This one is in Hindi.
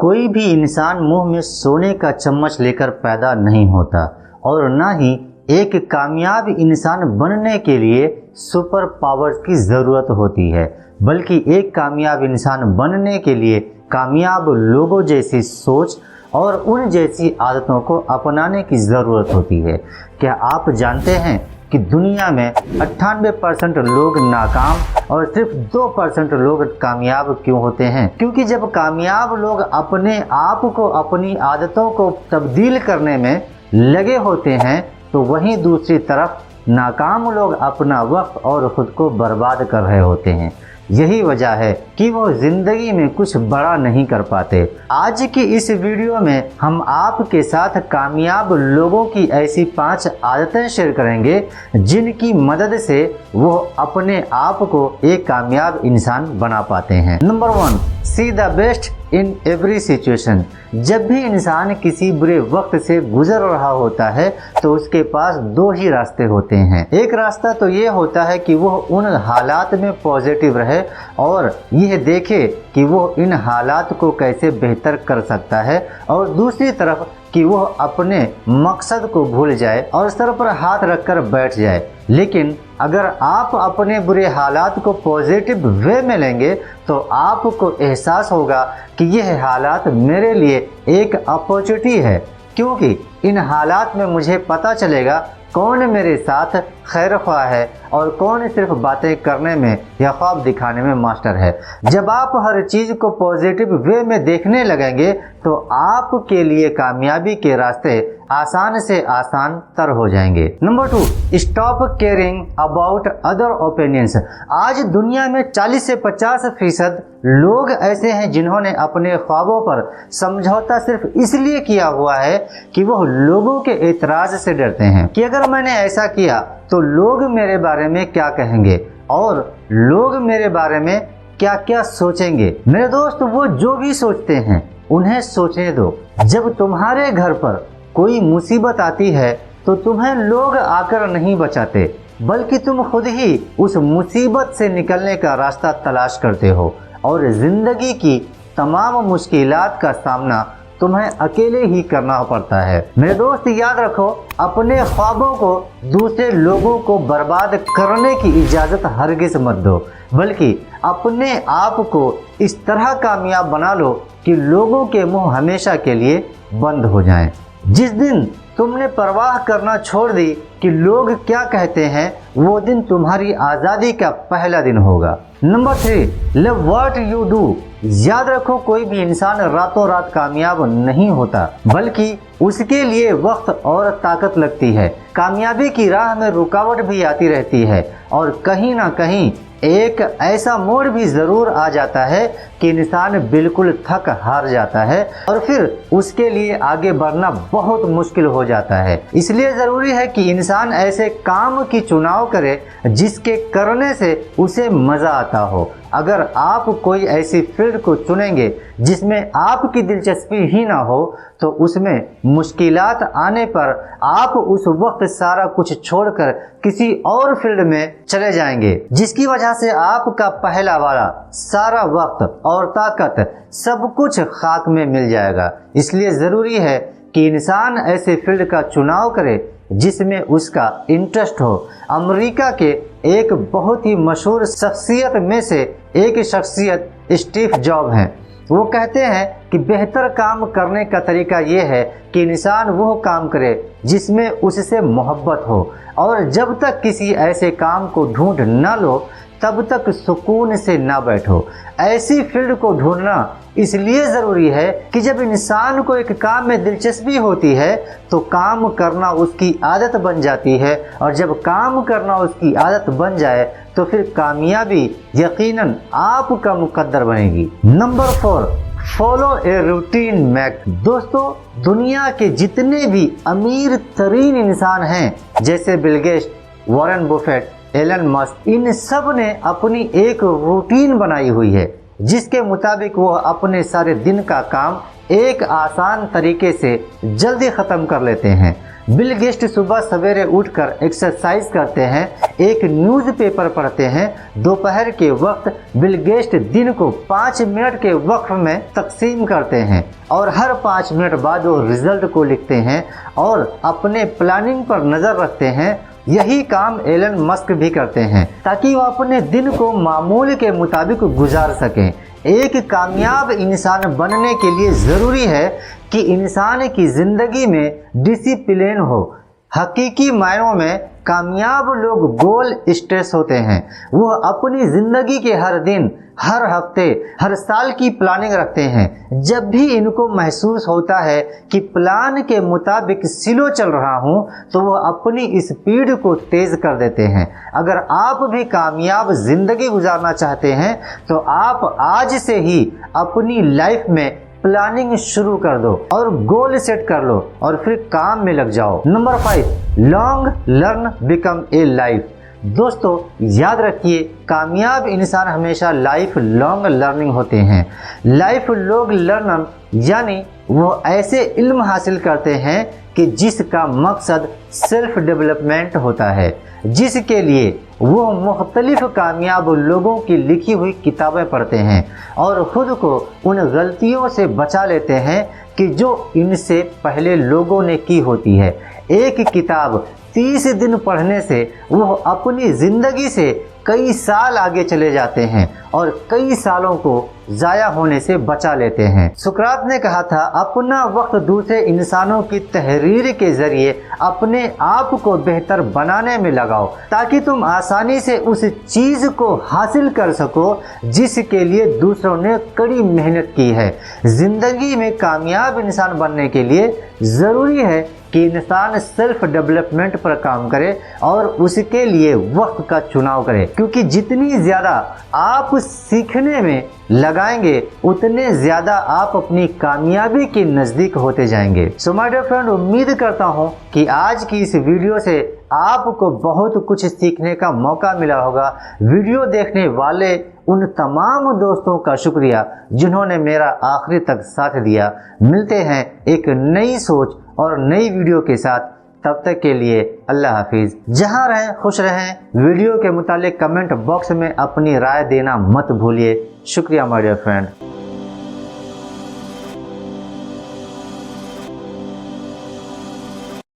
कोई भी इंसान मुंह में सोने का चम्मच लेकर पैदा नहीं होता और ना ही एक कामयाब इंसान बनने के लिए सुपर पावर्स की ज़रूरत होती है, बल्कि एक कामयाब इंसान बनने के लिए कामयाब लोगों जैसी सोच और उन जैसी आदतों को अपनाने की ज़रूरत होती है। क्या आप जानते हैं कि दुनिया में 98% लोग नाकाम और सिर्फ 2% लोग कामयाब क्यों होते हैं? क्योंकि जब कामयाब लोग अपने आप को, अपनी आदतों को तब्दील करने में लगे होते हैं, तो वहीं दूसरी तरफ नाकाम लोग अपना वक्त और खुद को बर्बाद कर रहे होते हैं। यही वजह है कि वो जिंदगी में कुछ बड़ा नहीं कर पाते। आज की इस वीडियो में हम आपके साथ कामयाब लोगों की ऐसी 5 आदतें शेयर करेंगे जिनकी मदद से वो अपने आप को एक कामयाब इंसान बना पाते हैं। Number 1, see the best in every situation. जब भी इंसान किसी बुरे वक्त से गुजर रहा होता है तो उसके पास 2 ही रास्ते होते हैं। एक रास्ता तो ये होता है कि वो उन हालात में पॉजिटिव रहे और यह देखे कि वो इन हालात को कैसे बेहतर कर सकता है, और दूसरी तरफ कि वो अपने मकसद को भूल जाए और सर पर हाथ रखकर बैठ जाए। लेकिन अगर आप अपने बुरे हालात को पॉजिटिव वे में लेंगे तो आपको एहसास होगा कि यह हालात मेरे लिए एक अपॉर्चुनिटी है, क्योंकि इन हालात में मुझे पता चलेगा कौन मेरे साथ खैर ख्वाह है और कौन सिर्फ बातें करने में या ख्वाब दिखाने में मास्टर है। जब आप हर चीज़ को पॉजिटिव वे में देखने लगेंगे तो आपके लिए कामयाबी के रास्ते आसान से आसान तर हो जाएंगे। Number 2, stop caring about other opinions. आज दुनिया में 40 से 50% लोग ऐसे हैं जिन्होंने अपने ख्वाबों पर समझौता सिर्फ इसलिए किया हुआ है कि वो लोगों के एतराज़ से डरते हैं कि अगर मैंने ऐसा किया तो लोग मेरे बारे में क्या कहेंगे और लोग मेरे बारे में क्या क्या सोचेंगे। मेरे दोस्त, वो जो भी सोचते हैं उन्हें सोचने दो। जब तुम्हारे घर पर कोई मुसीबत आती है तो तुम्हें लोग आकर नहीं बचाते, बल्कि तुम खुद ही उस मुसीबत से निकलने का रास्ता तलाश करते हो और ज़िंदगी की तमाम मुश्किलात का सामना तुम्हें अकेले ही करना पड़ता है। मेरे दोस्त, याद रखो, अपने ख्वाबों को दूसरे लोगों को बर्बाद करने की इजाज़त हरगिज़ मत दो, बल्कि अपने आप को इस तरह कामयाब बना लो कि लोगों के मुंह हमेशा के लिए बंद हो जाएं। जिस दिन तुमने परवाह करना छोड़ दी कि लोग क्या कहते हैं, वो दिन तुम्हारी आज़ादी का पहला दिन होगा। Number 3, love what you do. याद रखो, कोई भी इंसान रातों रात कामयाब नहीं होता, बल्कि उसके लिए वक्त और ताकत लगती है। कामयाबी की राह में रुकावट भी आती रहती है और कहीं ना कहीं एक ऐसा मोड़ भी ज़रूर आ जाता है कि इंसान बिल्कुल थक हार जाता है और फिर उसके लिए आगे बढ़ना बहुत मुश्किल हो जाता है। इसलिए ज़रूरी है कि इंसान ऐसे काम की चुनाव करे जिसके करने से उसे मज़ा आता हो। अगर आप कोई ऐसी फील्ड को चुनेंगे जिसमें आपकी दिलचस्पी ही ना हो तो उसमें मुश्किलात आने पर आप उस वक्त सारा कुछ छोड़कर किसी और फील्ड में चले जाएंगे, जिसकी वजह से आपका पहला वाला सारा वक्त और ताकत सब कुछ खाक में मिल जाएगा। इसलिए ज़रूरी है कि इंसान ऐसे फील्ड का चुनाव करे जिसमें उसका इंटरेस्ट हो। अमेरिका के एक बहुत ही मशहूर शख्सियत में से एक शख्सियत स्टीव जॉब हैं। वो कहते हैं कि बेहतर काम करने का तरीका ये है कि इंसान वो काम करे जिसमें उससे मोहब्बत हो, और जब तक किसी ऐसे काम को ढूंढ ना लो तब तक सुकून से ना बैठो। ऐसी फील्ड को ढूंढना इसलिए ज़रूरी है कि जब इंसान को एक काम में दिलचस्पी होती है तो काम करना उसकी आदत बन जाती है, और जब काम करना उसकी आदत बन जाए तो फिर कामयाबी यकीनन आपका मुकद्दर बनेगी। Number 4, follow a routine make. दोस्तों, दुनिया के जितने भी अमीर तरीन इंसान हैं, जैसे Bill Gates, Warren Buffett, Elon Musk, इन सब ने अपनी एक रूटीन बनाई हुई है जिसके मुताबिक वो अपने सारे दिन का काम एक आसान तरीके से जल्दी ख़त्म कर लेते हैं। बिल गेट्स सुबह सवेरे उठकर एक्सरसाइज करते हैं, एक न्यूज़पेपर पढ़ते हैं। दोपहर के वक्त बिल गेट्स दिन को 5 मिनट के वक्फ में तकसीम करते हैं और हर 5 मिनट बाद वो रिजल्ट को लिखते हैं और अपने प्लानिंग पर नज़र रखते हैं। यही काम एलन मस्क भी करते हैं ताकि वो अपने दिन को मामूल के मुताबिक गुजार सकें। एक कामयाब इंसान बनने के लिए ज़रूरी है कि इंसान की ज़िंदगी में डिसिप्लिन हो। हकीकी मायनों में कामयाब लोग गोल स्ट्रेस होते हैं। वो अपनी ज़िंदगी के हर दिन, हर हफ्ते, हर साल की प्लानिंग रखते हैं। जब भी इनको महसूस होता है कि प्लान के मुताबिक स्लो चल रहा हूँ तो वो अपनी स्पीड को तेज़ कर देते हैं। अगर आप भी कामयाब ज़िंदगी गुजारना चाहते हैं तो आप आज से ही अपनी लाइफ में प्लानिंग शुरू कर दो और गोल सेट कर लो और फिर काम में लग जाओ। Number 5, long learn become a life. दोस्तों याद रखिए, कामयाब इंसान हमेशा लाइफ लॉन्ग लर्निंग होते हैं। लाइफ लॉन्ग लर्नर यानी वो ऐसे इल्म हासिल करते हैं कि जिसका मकसद सेल्फ डेवलपमेंट होता है, जिसके लिए वो मुख्तलिफ कामयाब लोगों की लिखी हुई किताबें पढ़ते हैं और ख़ुद को उन गलतियों से बचा लेते हैं कि जो इनसे पहले लोगों ने की होती है। एक किताब 30 दिन पढ़ने से वो अपनी ज़िंदगी से कई साल आगे चले जाते हैं और कई सालों को ज़ाया होने से बचा लेते हैं। सुकरात ने कहा था, अपना वक्त दूसरे इंसानों की तहरीर के ज़रिए अपने आप को बेहतर बनाने में लगाओ ताकि तुम आसानी से उस चीज़ को हासिल कर सको जिसके लिए दूसरों ने कड़ी मेहनत की है। ज़िंदगी में कामयाब इंसान बनने के लिए ज़रूरी है कि इंसान सेल्फ डेवलपमेंट पर काम करे और उसके लिए वक्त का चुनाव करे, क्योंकि जितनी ज़्यादा आप सीखने में लगाएंगे उतने ज़्यादा आप अपनी कामयाबी के नज़दीक होते जाएंगे। सो माय डियर फ्रेंड, उम्मीद करता हूँ कि आज की इस वीडियो से आपको बहुत कुछ सीखने का मौका मिला होगा। वीडियो देखने वाले उन तमाम दोस्तों का शुक्रिया जिन्होंने मेरा आखिरी तक साथ दिया। मिलते हैं एक नई सोच और नई वीडियो के साथ, तब तक के लिए अल्लाह हाफिज़। जहाँ रहें खुश रहें। वीडियो के मुतालिक कमेंट बॉक्स में अपनी राय देना मत भूलिए। शुक्रिया माय डियर फ्रेंड।